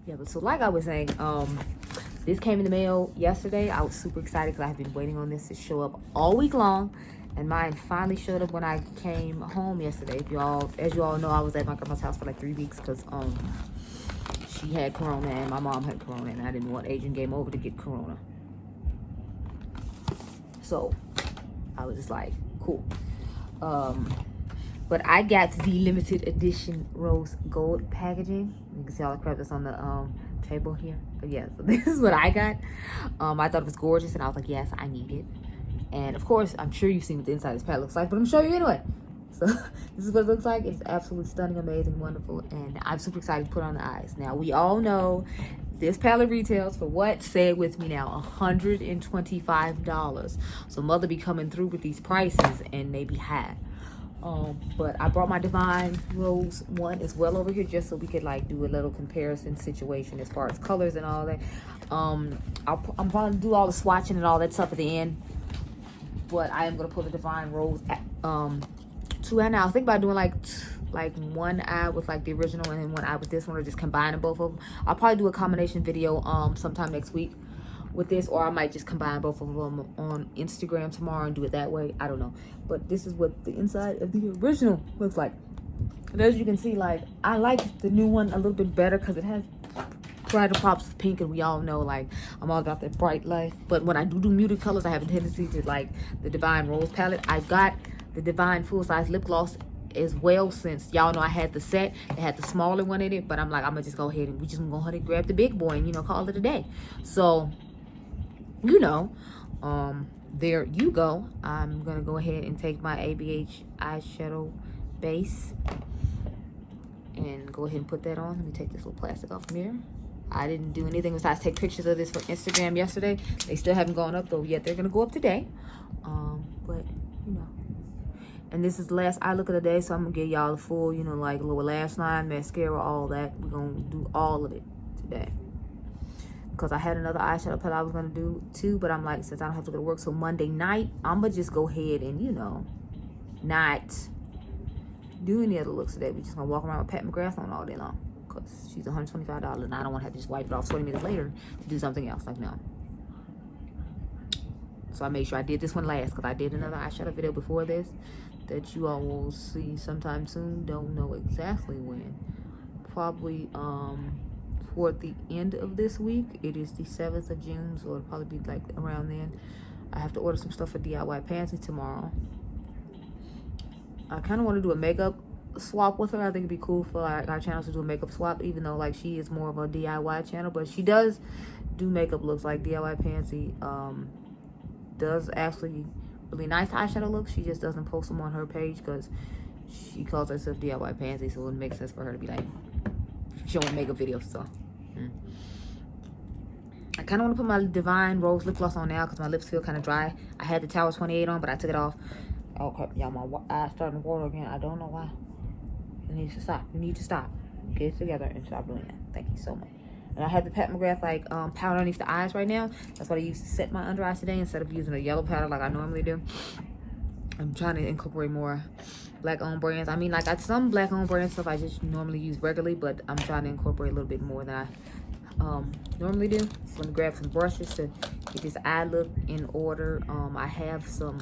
Yeah, but so like I was saying, this came in the mail yesterday. I was super excited because I've been waiting on this to show up all week long. And mine finally showed up when I came home yesterday. As you all know, I was at my grandma's house for like 3 weeks because she had corona and my mom had corona, and I didn't want Adriangameover to get corona. So I was just like, cool. But I got the limited edition rose gold packaging. You can see all the crap that's on the table here. But yeah, so this is what I got. I thought it was gorgeous, and I was like, yes, I need it. And of course, I'm sure you've seen what the inside of this palette looks like, but I'm showing you anyway. So this is what it looks like. It's absolutely stunning, amazing, wonderful, and I'm super excited to put on the eyes. Now, we all know this palette retails for what? Say it with me now, $125. So mother be coming through with these prices, and they be high. But I brought my Divine Rose one as well over here just so we could like do a little comparison situation as far as colors and all that. I'm probably do all the swatching and all that stuff at the end. But I am gonna put the Divine Rose at, 2 eye now. I was thinking about doing like one eye with like the original and then one eye with this one, or just combining both of them. I'll probably do a combination video sometime next week with this, or I might just combine both of them on Instagram tomorrow and do it that way. I don't know, but this is what the inside of the original looks like. And as you can see, like, I like the new one a little bit better because it has brighter pops of pink, and we all know like I'm all about that bright light. But when I do muted colors, I have a tendency to like the Divine Rose palette. I got the Divine full size lip gloss as well, since y'all know I had the set. It had the smaller one in it, but I'm like, I'm gonna just go ahead and we just gonna go ahead and grab the big boy and, you know, call it a day. So, you know, there you go. I'm gonna go ahead and take my ABH eyeshadow base and go ahead and put that on. Let me take this little plastic off from here. I didn't do anything besides take pictures of this for Instagram yesterday. They still haven't gone up though yet. They're gonna go up today. But you know, and this is the last eye look of the day, so I'm gonna give y'all the full, you know, like little lash line, mascara, all that. We're gonna do all of it today. Because I had another eyeshadow palette I was gonna do too, but I'm like, since I don't have to go to work till Monday night, I'm gonna just go ahead and, you know, not do any other looks today. We're just gonna walk around with Pat McGrath on all day long, because she's $125 and I don't want to have to just wipe it off 20 minutes later to do something else. Like, no. So I made sure I did this one last, because I did another eyeshadow video before this that you all will see sometime soon. Don't know exactly when. Probably toward the end of this week. It is the 7th of June, so it'll probably be like around then. I have to order some stuff for Diypansy tomorrow. I kind of want to do a makeup swap with her. I think it'd be cool for our channels to do a makeup swap, even though like she is more of a DIY channel, but she does do makeup looks. Like Diypansy does actually really nice eyeshadow looks. She just doesn't post them on her page because she calls herself Diypansy, so it makes sense for her to be like showing makeup videos. So I kind of want to put my Divine Rose lip gloss on now because my lips feel kind of dry. I had the Tower 28 on, but I took it off. Oh crap, y'all, my eyes starting to water again. I don't know why. You need to stop. You need to stop. Get it together and stop doing that. Thank you so much. And I have the Pat McGrath like powder underneath the eyes right now. That's what I use to set my under eyes today instead of using a yellow powder like I normally do. I'm trying to incorporate more black-owned brands. I mean, like some black-owned brand stuff I just normally use regularly, but I'm trying to incorporate a little bit more than I normally do. So let me grab some brushes to get this eye look in order. I have some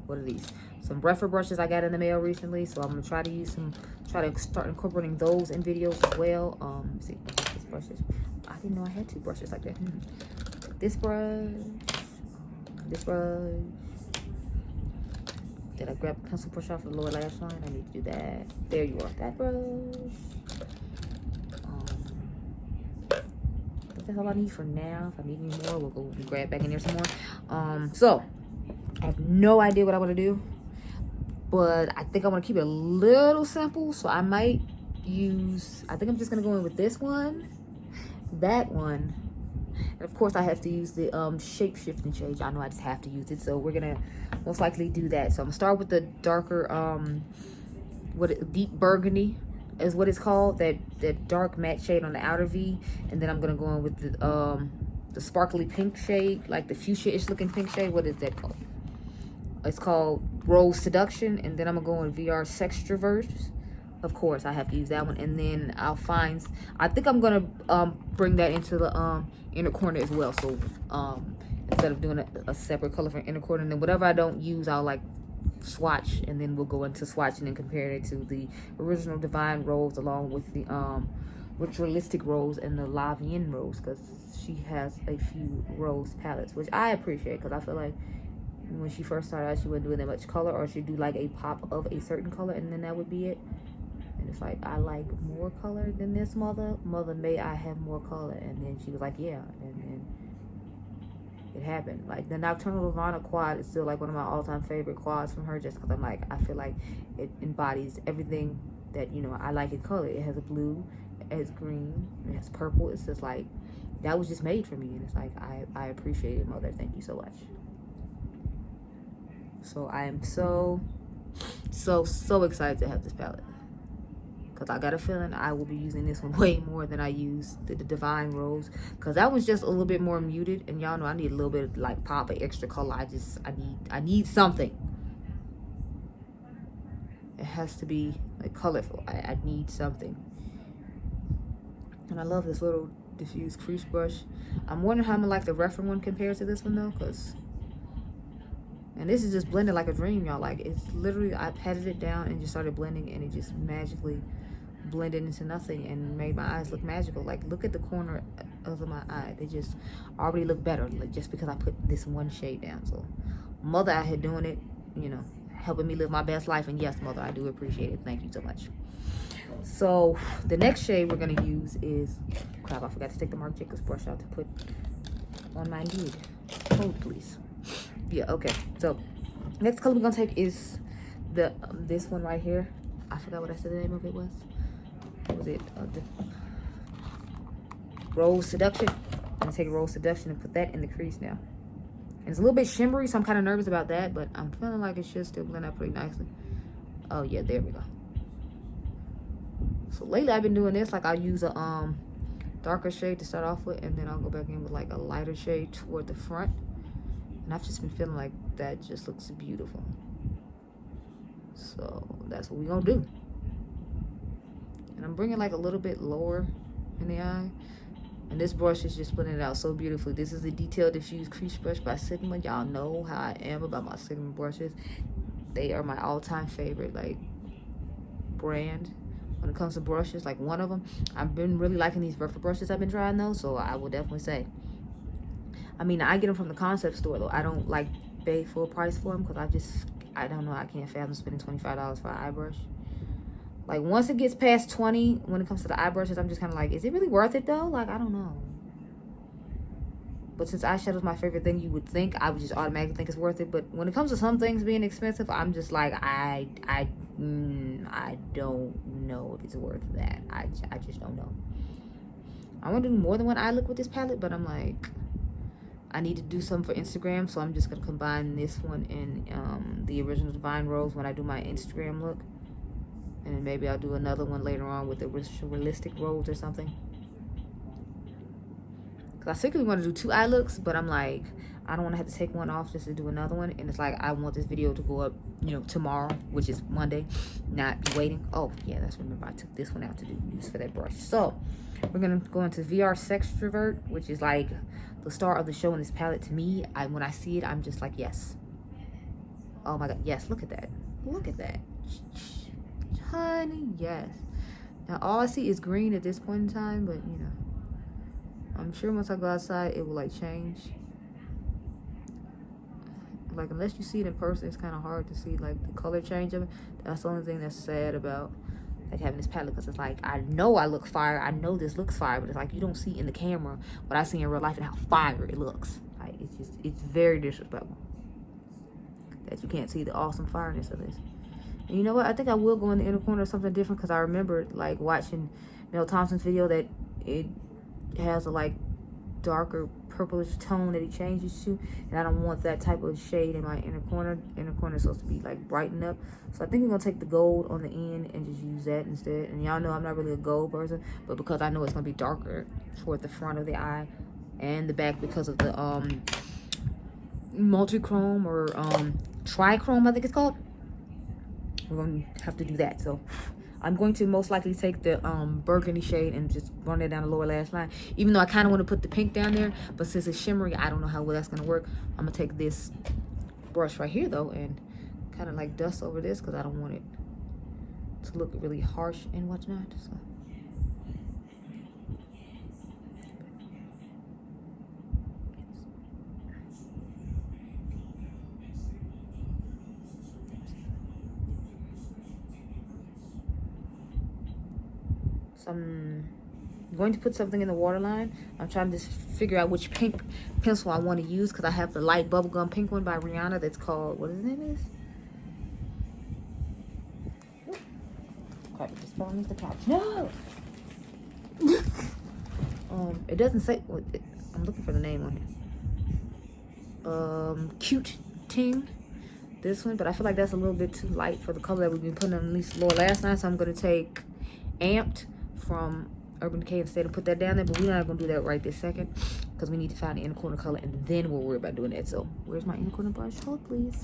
what are these? Some brusher brushes I got in the mail recently, so I'm gonna try to use some. Try to start incorporating those in videos as well. Let's see, these brushes. I didn't know I had 2 brushes like that. This brush, this brush. Did I grab a pencil brush off the lower lash line? I need to do that. There you are. That brush. That's all I need for now. If I need any more, we'll go grab back in there some more. So I have no idea what I want to do, but I think I want to keep it a little simple. So I might use, I think I'm just gonna go in with this one, that one, and of course I have to use the shape shifting shade. I know I just have to use it, so we're gonna most likely do that. So I'm gonna start with the darker deep burgundy is what it's called, that dark matte shade on the outer V, and then I'm gonna go in with the sparkly pink shade, like the fuchsia-ish looking pink shade. What is that called? It's called Rose Seduction. And then I'm gonna go in VR Sextroverse Of course, I have to use that one. And then I'll find, I think I'm going to bring that into the inner corner as well. So instead of doing a separate color for inner corner, and then whatever I don't use, I'll like swatch, and then we'll go into swatching and compare it to the original Divine Rose along with the Ritualistic Rose and the La Vienne Rose, because she has a few rose palettes, which I appreciate, because I feel like when she first started out, she wasn't doing that much color, or she'd do like a pop of a certain color and then that would be it. And it's like, I like more color than this mother. May I have more color? And then she was like, yeah. And then it happened. Like the Nocturnal Divana quad is still like one of my all-time favorite quads from her, just because I'm like, I feel like it embodies everything that, you know, I like in color. It has a blue, it has green, it has purple. It's just like, that was just made for me. And it's like, I appreciate it, mother. Thank you so much. So I am so excited to have this palette, because I got a feeling I will be using this one way more than I used the Divine Rose, because that was just a little bit more muted, and y'all know I need a little bit of like pop of extra color. I need something. It has to be like colorful. I need something. And I love this little diffused crease brush. I'm wondering how like the reference one compares to this one though, because, and this is just blended like a dream, y'all. Like, it's literally, I patted it down and just started blending, and it just magically blended into nothing and made my eyes look magical. Like, look at the corner of my eye. They just already look better, like, just because I put this one shade down. So, mother out here doing it, you know, helping me live my best life. And yes, mother, I do appreciate it. Thank you so much. So, the next shade we're going to use is, crap, I forgot to take the Marc Jacobs brush out to put on my lid. Hold, please. Yeah, okay. So next color we're gonna take is the this one right here. I forgot what I said the name of it was. What was it? The Rose Seduction. I'm gonna take Rose Seduction and put that in the crease now. And it's a little bit shimmery, so I'm kind of nervous about that, but I'm feeling like it should still blend out pretty nicely. Oh yeah, there we go. So lately I've been doing this, like I'll use a darker shade to start off with, and then I'll go back in with like a lighter shade toward the front. And I've just been feeling like that just looks beautiful. So that's what we're gonna do. And I'm bringing like a little bit lower in the eye. And this brush is just blending it out so beautifully. This is the Detailed Diffuse Crease Brush by Sigma. Y'all know how I am about my Sigma brushes. They are my all-time favorite like brand when it comes to brushes. Like one of them. I've been really liking these rougher brushes I've been trying though. So I will definitely say. I mean, I get them from the concept store though. I don't like pay full price for them, because I don't know, I can't fathom spending $25 for an eye brush. Like once it gets past 20, when it comes to the eye brushes, I'm just kind of like, is it really worth it though? Like, I don't know. But since eyeshadow is my favorite thing, you would think I would just automatically think it's worth it. But when it comes to some things being expensive, I'm just like, I don't know if it's worth that. I just don't know. I want to do more than one eye look with this palette, but I'm like, I need to do something for Instagram, so I'm just going to combine this one and the original Divine Rose when I do my Instagram look. And then maybe I'll do another one later on with the Ritualistic Rose or something. Because I secretly want to do 2 eye looks, but I'm like, I don't want to have to take one off just to do another one. And it's like, I want this video to go up, you know, tomorrow, which is Monday, not waiting. Oh, yeah, that's remember I took this one out to use for that brush. So, we're going to go into VR Sextrovert, which is like the star of the show in this palette to me. When I see it, I'm just like, yes. Oh my God, yes, look at that. Look at that. Honey, yes. Now, all I see is green at this point in time, but, you know, I'm sure once I go outside, it will, like, change. Like, unless you see it in person, it's kind of hard to see, like, the color change of it. That's the only thing that's sad about, like, having this palette, because it's like, I know I look fire. I know this looks fire, but it's like, you don't see in the camera what I see in real life and how fire it looks. Like, it's very disrespectful that you can't see the awesome fireness of this. And you know what? I think I will go in the inner corner or something different, because I remember, like, watching Mel Thompson's video that it has a, like, darker purplish tone that he changes to, and I don't want that type of shade in my inner corner. Inner corner is supposed to be, like, brightened up. So I think I'm going to take the gold on the end and just use that instead. And y'all know I'm not really a gold person, but because I know it's going to be darker toward the front of the eye and the back because of the multi-chrome or trichrome, I think it's called. We're going to have to do that. So I'm going to most likely take the burgundy shade and just run it down the lower lash line. Even though I kind of want to put the pink down there, but since it's shimmery, I don't know how well that's going to work. I'm going to take this brush right here, though, and kind of like dust over this because I don't want it to look really harsh and whatnot. So. I'm going to put something in the waterline. I'm trying to just figure out which pink pencil I want to use because I have the light bubblegum pink one by Rihanna that's called, what is the name is? Okay, just fell underneath the couch. No! It doesn't say, I'm looking for the name on here. Cute Ting. This one, but I feel like that's a little bit too light for the color that we've been putting on at least lower lash line, so I'm going to take Amped from Urban Decay instead and put that down there, but we're not going to do that right this second because we need to find the inner corner color and then we'll worry about doing that. So where's my inner corner brush? Hold please.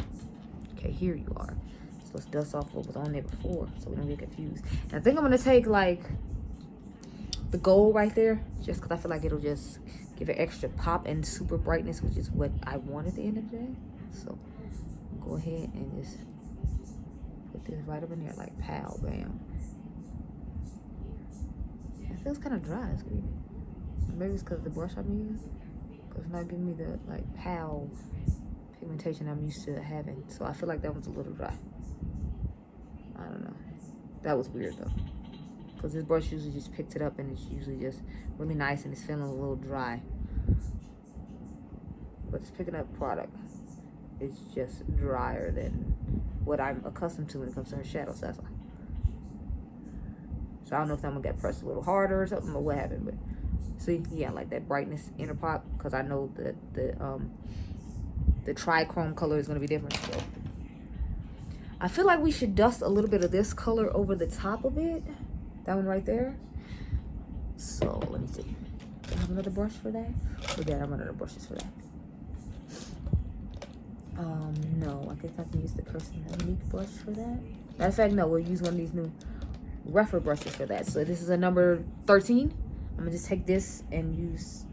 Okay, here you are. So let's dust off what was on there before so we don't get confused. And I think I'm going to take like the gold right there just because I feel like it'll just give it extra pop and super brightness, which is what I want at the end of the day. So I'll go ahead and just put this right up in there like pow, bam. It feels kind of dry. It's weird. Maybe it's because of the brush I'm using. Because it's not giving me the like pal pigmentation I'm used to having. So I feel like that one's a little dry. I don't know. That was weird though. Because this brush usually just picks it up and it's usually just really nice and it's feeling a little dry. But it's picking up product. It's just drier than what I'm accustomed to when it comes to her shadows. That's why. So I don't know if that one got pressed a little harder or something or what happened, but see, yeah, like that brightness inner pop because I know that the trichrome color is gonna be different. So I feel like we should dust a little bit of this color over the top of it. That one right there. So let me see. Do I have another brush for that? Or did I have another brushes for that? No, I guess I can use the Personality brush for that. Matter of fact, no, we'll use one of these new rougher brushes for that. So this is a number 13. I'm gonna just take this and use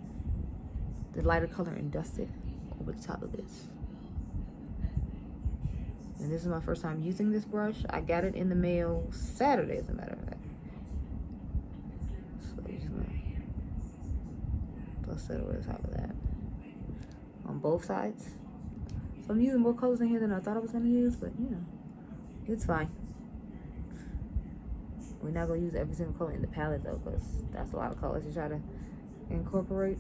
the lighter color and dust it over the top of this. And this is my first time using this brush. I got it in the mail Saturday, as a matter of fact. So we're just gonna dust it over the top of that on both sides. So I'm using more colors in here than I thought I was gonna use, but you know, it's fine. We're not gonna use every single color in the palette though, because that's a lot of colors to try to incorporate.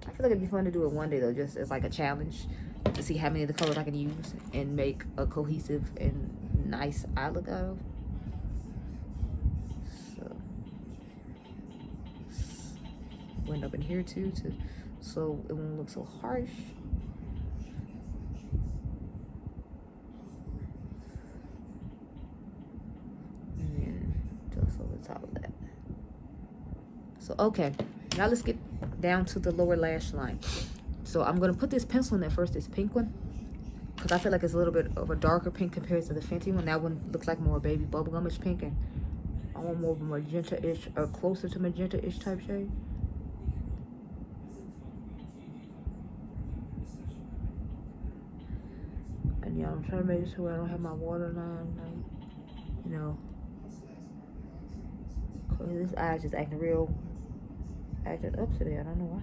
I feel like it'd be fun to do it one day though, just as like a challenge to see how many of the colors I can use and make a cohesive and nice eye look out of. So went up in here too, so it won't look so harsh. Top of that. So okay, now let's get down to the lower lash line. So I'm gonna put this pencil in there first, this pink one, because I feel like it's a little bit of a darker pink compared to the Fenty one. That one looks like more baby bubblegumish pink, and I want more of a magenta-ish or closer to magenta-ish type shade. And yeah, I'm trying to make sure I don't have my waterline, like, you know. This eye's just acting up today. I don't know why.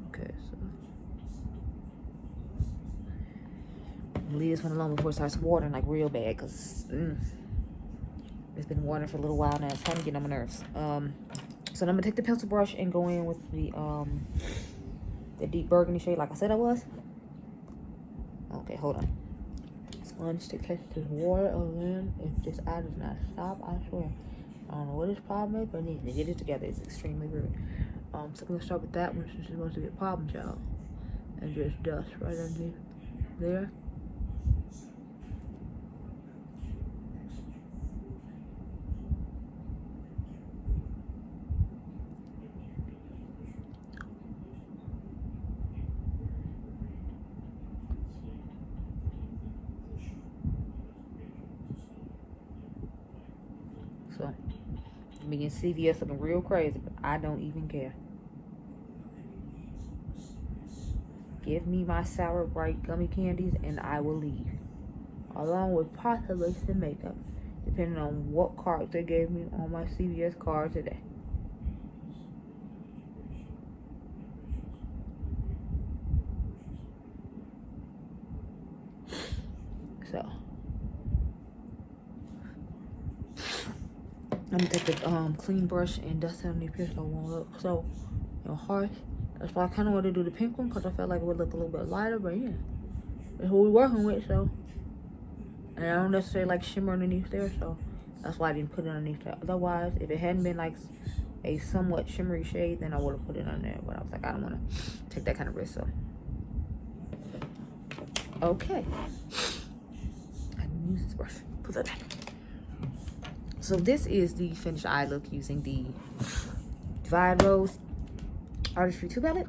Okay, so leave this one alone before it starts watering like real bad, because it's been watering for a little while now. It's kind of getting on my nerves. So I'm gonna take the pencil brush and go in with the deep burgundy shade, like I said I was. Okay, hold on. Sponge to catch this water again. If this eye does not stop, I swear. I don't know what this problem is, but I need to get it together. It's extremely rude. So I'm gonna start with that one since it's supposed to be a problem child, and just dust right underneath there. So, me and CVS looking real crazy, but I don't even care. Give me my sour bright gummy candies and I will leave. Along with possibly some makeup, depending on what card they gave me on my CVS card today. So I'm gonna take the clean brush and dust it underneath here so it won't look so harsh. That's why I kind of want to do the pink one because I felt like it would look a little bit lighter, but yeah, that's what we're working with. So, and I don't necessarily like shimmer underneath there, so that's why I didn't put it underneath there. Otherwise, if it hadn't been like a somewhat shimmery shade, then I would have put it on there. But I was like, I don't want to take that kind of risk. So, okay, I didn't use this brush. Put that back. So this is the finished eye look using the Divine Rose Artistry 2 palette.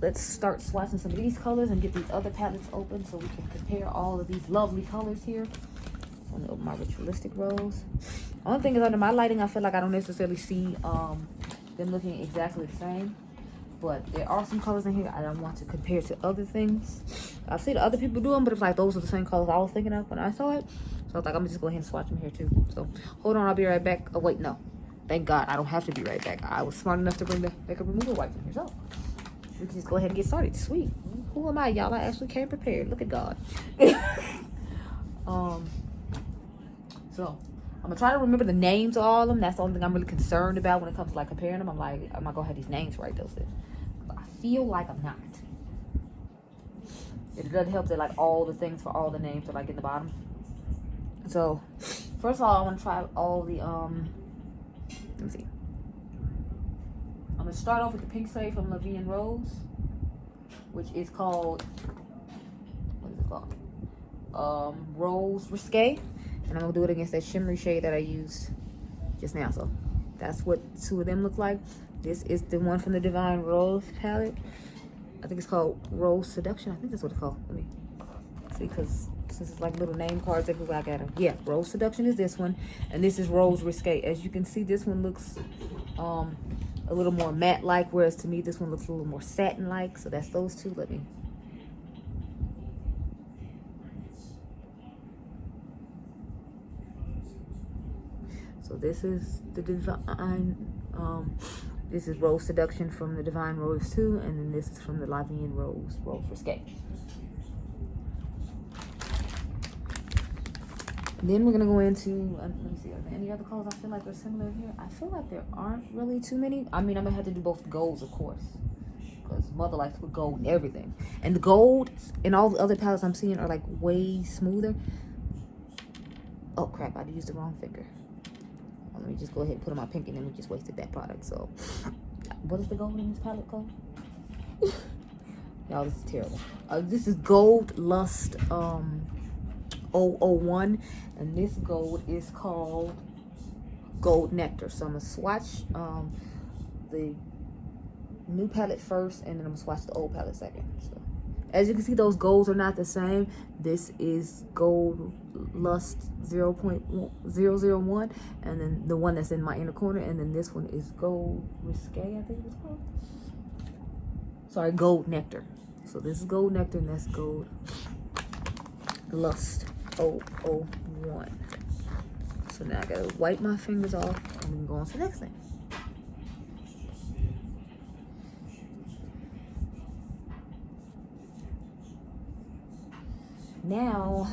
Let's start swatching some of these colors and get these other palettes open so we can compare all of these lovely colors here. I'm gonna open my Ritualistic Rose. Only thing is, under my lighting, I feel like I don't necessarily see them looking exactly the same. But there are some colors in here I don't want to compare to other things. I've seen other people do them, but it's like those are the same colors I was thinking of when I saw it. So I was like, I'm gonna just go ahead and swatch them here too. So hold on, I'll be right back. Oh wait, no. Thank God, I don't have to be right back. I was smart enough to bring the makeup removal wipe in here. So we can just go ahead and get started. Sweet. Who am I, y'all? I actually came prepared. Look at God. So I'm gonna try to remember the names of all of them. That's the only thing I'm really concerned about when it comes to like comparing them. I'm like, I'm not gonna have these names right, those things. But I feel like I'm not. It doesn't help that like all the things for all the names are like in the bottom. So first of all, I want to try all the let me see. I'm gonna start off with the pink shade from Lavigne Rose, which is called, what is it called? Rose Risque. And I'm gonna do it against that shimmery shade that I used just now. So that's what two of them look like. This is the one from the Divine Rose palette. I think it's called Rose Seduction. I think that's what it's called. Let me see, because since it's like little name cards everywhere, I got them. Yeah, Rose Seduction is this one, and this is Rose Risque. As you can see, this one looks a little more matte-like, whereas to me this one looks a little more satin-like. So that's those two. Let me. So this is the Divine, this is Rose Seduction from the Divine Rose 2, and then this is from the Lavigne Rose Risque. Then we're gonna go into, let me see, are there any other colors I feel like are similar here? I feel like there aren't really too many. I mean, I'm gonna have to do both golds, of course, because Mother likes to put gold in everything. And the gold in all the other palettes I'm seeing are like way smoother. Oh crap, I used the wrong finger. Let me just go ahead and put on my pink, and then we just wasted that product. So what is the gold in this palette called? Y'all, this is terrible. This is Gold Lust 001, and this gold is called Gold Nectar. So I'm gonna swatch the new palette first, and then I'm gonna swatch the old palette second. So as you can see, those golds are not the same. This is Gold Lust 0.001, and then the one that's in my inner corner, and then this one is Gold Risque, I think it's called. Sorry, Gold Nectar. So this is Gold Nectar, and that's Gold Lust 001. So now I gotta wipe my fingers off, and we can go on to the next thing. Now,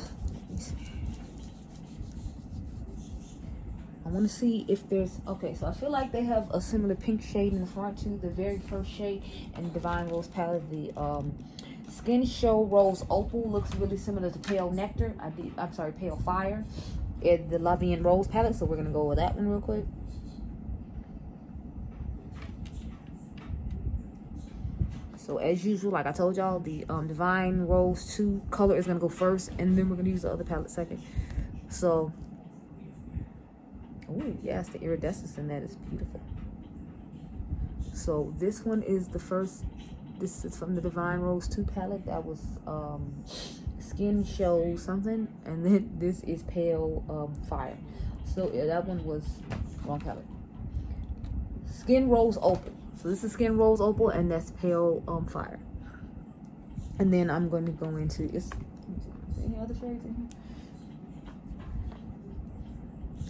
I want to see if there's, okay, so I feel like they have a similar pink shade in the front too. The very first shade in the Divine Rose palette, the Skin Show Rose Opal, looks really similar to Pale Nectar. I'm sorry, Pale Fire in the Lavigne Rose palette. So we're going to go with that one real quick. So as usual, like I told y'all, the Divine Rose 2 color is going to go first, and then we're going to use the other palette second. So, oh yes, the iridescence in that is beautiful. So this one is the first, this is from the Divine Rose 2 palette. That was Skin Show something, and then this is Pale Fire. So that one was wrong palette. Skin Rose Opal. So this is Skin Rose Opal, and that's Pale Fire. And then I'm going to go into any other shades in here?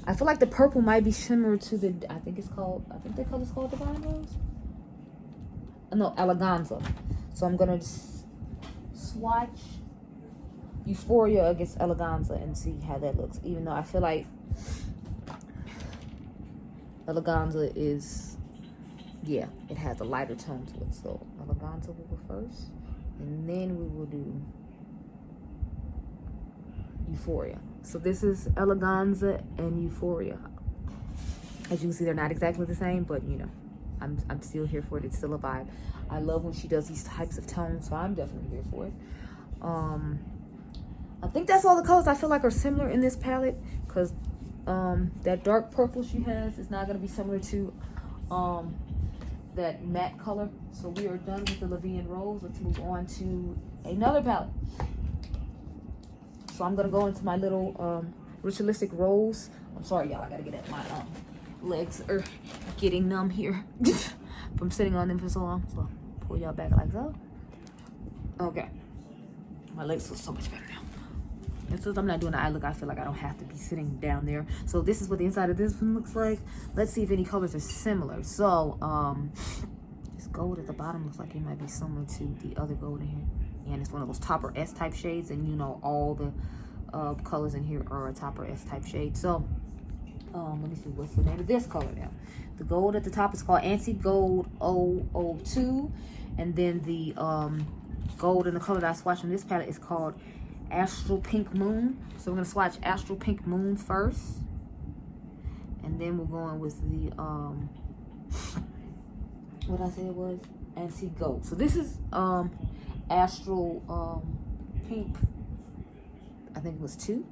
I feel like the purple might be similar to the, I think the color's called Divine Rose. No, Eleganza. So I'm gonna swatch Euphoria against Eleganza and see how that looks. Even though I feel like Eleganza is, yeah, it has a lighter tone to it. So Eleganza will go first, and then we will do Euphoria. So this is Eleganza and Euphoria. As you can see, they're not exactly the same, but you know, I'm still here for it. It's still a vibe. I love when she does these types of tones, so I'm definitely here for it. I think that's all the colors I feel like are similar in this palette, because that dark purple she has is not going to be similar to that matte color. So we are done with the Levian Rose. Let's move on to another palette. So I'm going to go into my little Ritualistic Rose. I'm sorry, y'all. I got to get at my legs are getting numb here from sitting on them for so long. So pull y'all back like so. Okay. My legs feel so much better now. And since I'm not doing the eye look, I feel like I don't have to be sitting down there. So this is what the inside of this one looks like. Let's see if any colors are similar. So this gold at the bottom looks like it might be similar to the other gold in here. And it's one of those topper S type shades, and you know all the colors in here are a topper S type shade. So let me see, what's the name of this color now? The gold at the top is called Antique Gold 002, and then the gold in the color that I swatched on this palette is called Astral Pink Moon. So we're gonna swatch Astral Pink Moon first, and then we're going with the what I said it was Antique Gold. So this is Astral Pink, I think it was 2,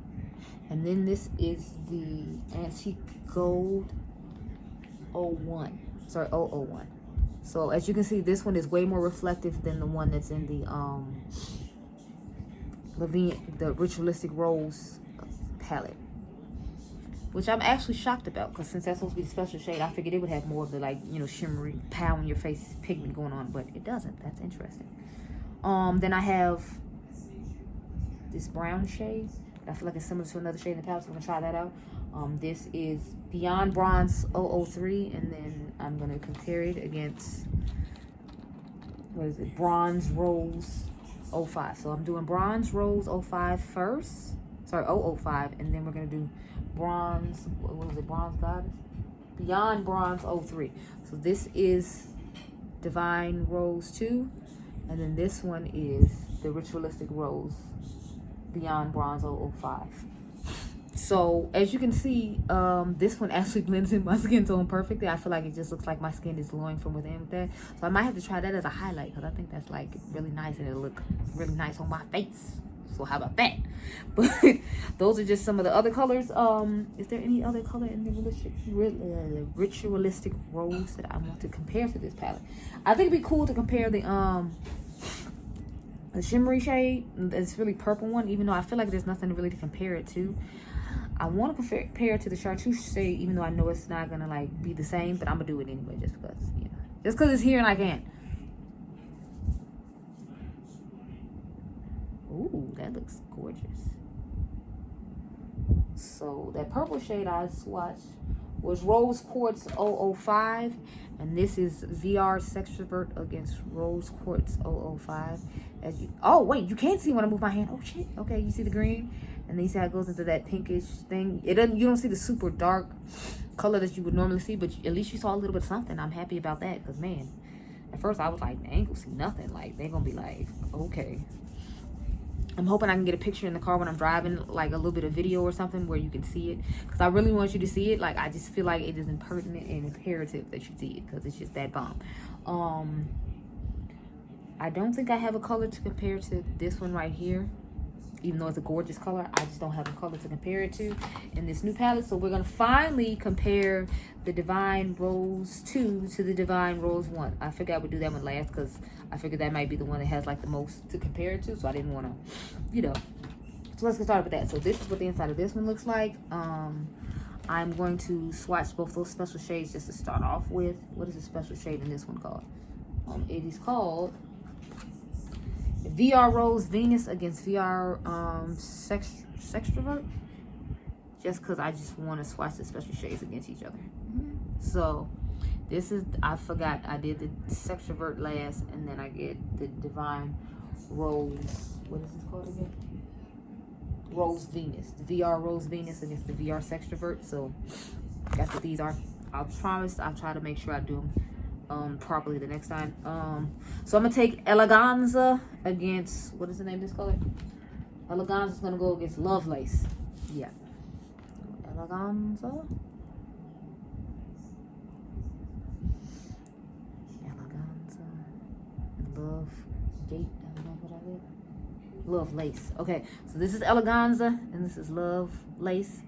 and then this is the Antique Gold 01. Sorry, 001. So as you can see, this one is way more reflective than the one that's in the the Ritualistic Rose palette, which I'm actually shocked about, because since that's supposed to be the special shade, I figured it would have more of the, like, you know, shimmery pow in your face pigment going on, but it doesn't. That's interesting. Then I have this brown shade. I feel like it's similar to another shade in the palette, so I'm gonna try that out. This is Beyond Bronze 003, and then I'm gonna compare it against, what is it, Bronze Rose 05. So I'm doing Bronze Rose 05 first, sorry, 005, and then we're gonna do Bronze, what was it, Bronze Goddess? Beyond Bronze 03. So this is Divine Rose 2, and then this one is the Ritualistic Rose Beyond Bronze 005. So as you can see, this one actually blends in my skin tone perfectly. I feel like it just looks like my skin is glowing from within with that. So I might have to try that as a highlight, because I think that's like really nice, and it'll look really nice on my face. So how about that? But those are just some of the other colors. Is there any other color in the Ritualistic Rose that I want to compare to this palette? I think it'd be cool to compare the shimmery shade, this really purple one, even though I feel like there's nothing really to compare it to. I want to compare it to the chartreuse shade, even though I know it's not gonna like be the same, but I'm gonna do it anyway, just because, you know, just because it's here and I can. Ooh, that looks gorgeous. So that purple shade I swatched was Rose Quartz 005, and this is VR Sextrovert against Rose Quartz 005. As you, oh wait, you can't see when I move my hand. Oh shit. Okay, you see the green, and then you see how it goes into that pinkish thing. It doesn't. You don't see the super dark color that you would normally see, but at least you saw a little bit of something. I'm happy about that, because man, at first I was like, they ain't gonna see nothing. Like they're gonna be like, okay. I'm hoping I can get a picture in the car when I'm driving, like a little bit of video or something where you can see it, because I really want you to see it. Like I just feel like it is impertinent and imperative that you see it, because it's just that bomb. I don't think I have a color to compare to this one right here, even though it's a gorgeous color. I just don't have a color to compare it to in this new palette. So we're gonna finally compare the Divine Rose 2 to the Divine Rose 1. I figured I would do that one last because I figured that might be the one that has like the most to compare it to. So I didn't want to, you know. So let's get started with that. So this is what the inside of this one looks like. I'm going to swatch both those special shades just to start off with. What is the special shade in this one called? It is called VR Rose Venus against VR Sextrovert. Just because I just want to swatch the special shades against each other. So this is, I forgot I did the Sextrovert last, and then I get the Divine Rose. What is this called again? Rose Venus. The VR Rose Venus against the VR Sextrovert. So that's what these are. I promise I'll try to make sure I do them properly the next time. So I'm gonna take Eleganza against, what is the name of this color? Eleganza is gonna go against Lovelace. Yeah. Eleganza. Love Gate. I don't know what I did. Love Lace. Okay, so this is Eleganza and this is Love Lace.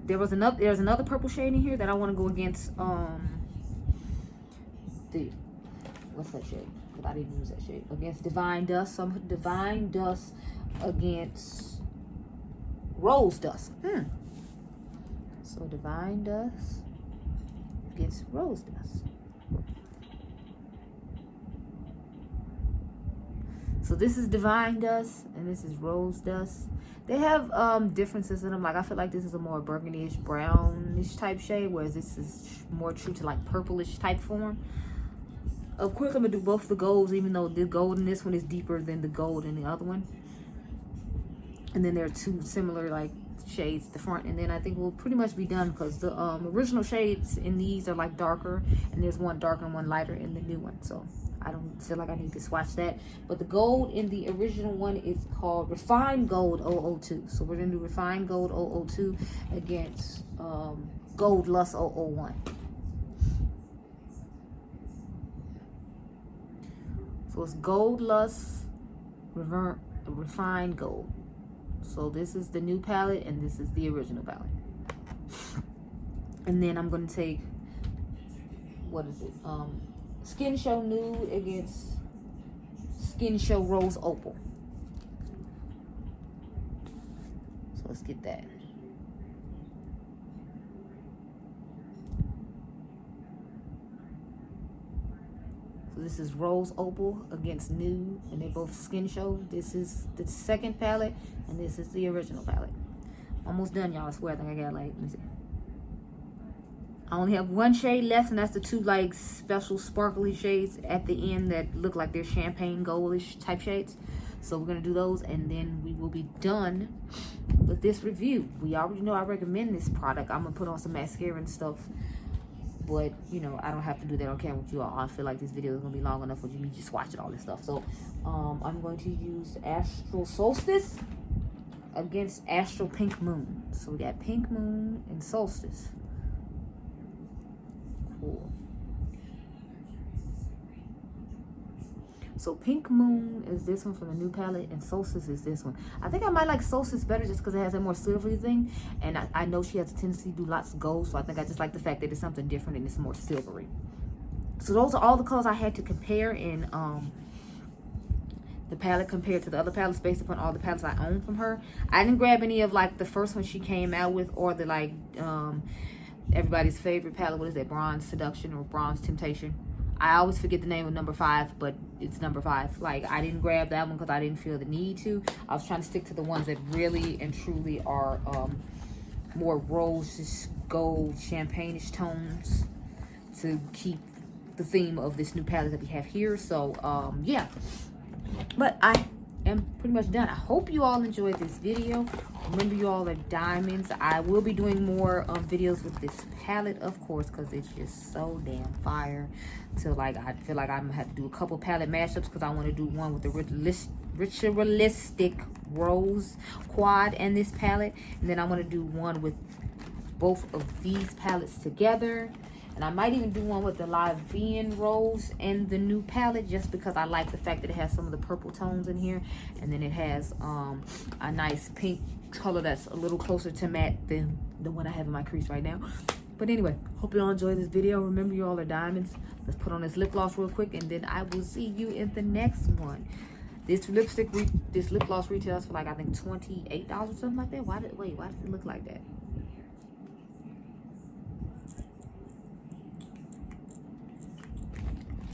There's another purple shade in here that I want to go against what's that shade? But I didn't use that shade. Against Divine Dust. So I'm putting Divine Dust against Rose Dust. So Divine Dust against Rose Dust. So this is Divine Dust and this is Rose Dust. They have differences in them. Like I feel like this is a more burgundy-ish, brownish type shade, whereas this is more true to like purplish type form. Of course, I'm gonna do both the golds, even though the gold in this one is deeper than the gold in the other one. And then there are two similar like shades at the front, and then I think we'll pretty much be done because the original shades in these are like darker, and there's one darker and one lighter in the new one. So I don't feel like I need to swatch that. But the gold in the original one is called Refined Gold 002. So we're going to do Refined Gold 002 against Gold Lust 001. So it's Gold Lust, Refined Gold. So this is the new palette and this is the original palette. And then I'm going to take, what is it? Skin Show Nude against Skin Show Rose Opal. So let's get that. So this is Rose Opal against Nude, and they're both Skin Show. This is the second palette, and this is the original palette. Almost done, y'all. I swear. I think I got like, let me see. I only have one shade left, and that's the two like special sparkly shades at the end that look like they're champagne goldish type shades. So we're gonna do those, and then we will be done with this review. We already know I recommend this product. I'm gonna put on some mascara and stuff, but you know I don't have to do that on camera with you all. I feel like this video is gonna be long enough for you just watching all this stuff. So I'm going to use Astral Solstice against Astral Pink Moon. So we got Pink Moon and Solstice. Cool. So Pink Moon is this one from the new palette, and Solstice is this one. I think I might like Solstice better just because it has a more silvery thing, and I know she has a tendency to do lots of gold, so I think I just like the fact that it's something different and it's more silvery. So those are all the colors I had to compare in the palette compared to the other palettes based upon all the palettes I own from her. I didn't grab any of like the first one she came out with, or the like everybody's favorite palette. What is that? Bronze Seduction or Bronze Temptation. I always forget the name of number 5, but it's number 5. Like, I didn't grab that one because I didn't feel the need to. I was trying to stick to the ones that really and truly are more rose, gold, champagne-ish tones to keep the theme of this new palette that we have here. So, yeah. But I am pretty much done. I hope you all enjoyed this video. Remember, you all are diamonds. I will be doing more videos with this palette, of course, because it's just so damn fire. To like, I feel like I'm gonna have to do a couple palette mashups because I want to do one with the Ritualistic Rose Quad and this palette, and then I want to do one with both of these palettes together, And I might even do one with the Livian Rose and the new palette, just because I like the fact that it has some of the purple tones in here. And then it has a nice pink color that's a little closer to matte than the one I have in my crease right now. But anyway, hope you all enjoy this video. Remember, you all are diamonds. Let's put on this lip gloss real quick, and then I will see you in the next one. This lip gloss retails for like, I think $28 or something like that. Why does it look like that?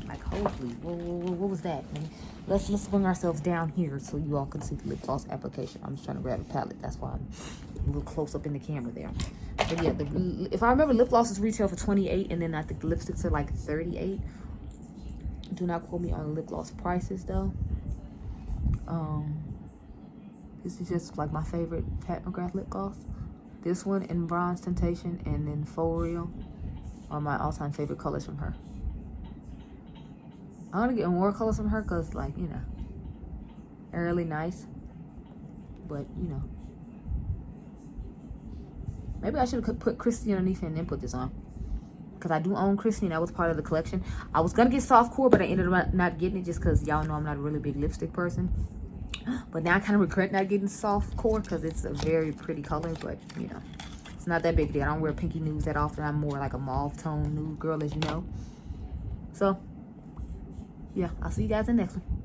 Like, holy, what was that? Let's bring ourselves down here so you all can see the lip gloss application. I'm just trying to grab a palette. That's why I'm a little close up in the camera there. But yeah, if I remember, lip glosses retail for $28, and then I think the lipsticks are like $38. Do not quote me on the lip gloss prices though. This is just like my favorite Pat McGrath lip gloss. This one and Bronze Temptation, and then Faux Real are my all-time favorite colors from her. I want to get more colors from her because, like, you know, they're really nice. But, you know, maybe I should have put Christy underneath and then put this on. Because I do own Christy, and that was part of the collection. I was going to get soft core, but I ended up not getting it just because y'all know I'm not a really big lipstick person. But now I kind of regret not getting soft core because it's a very pretty color. But, you know, it's not that big a deal. I don't wear pinky nudes that often. I'm more like a mauve tone nude girl, as you know. So, yeah, I'll see you guys in the next one.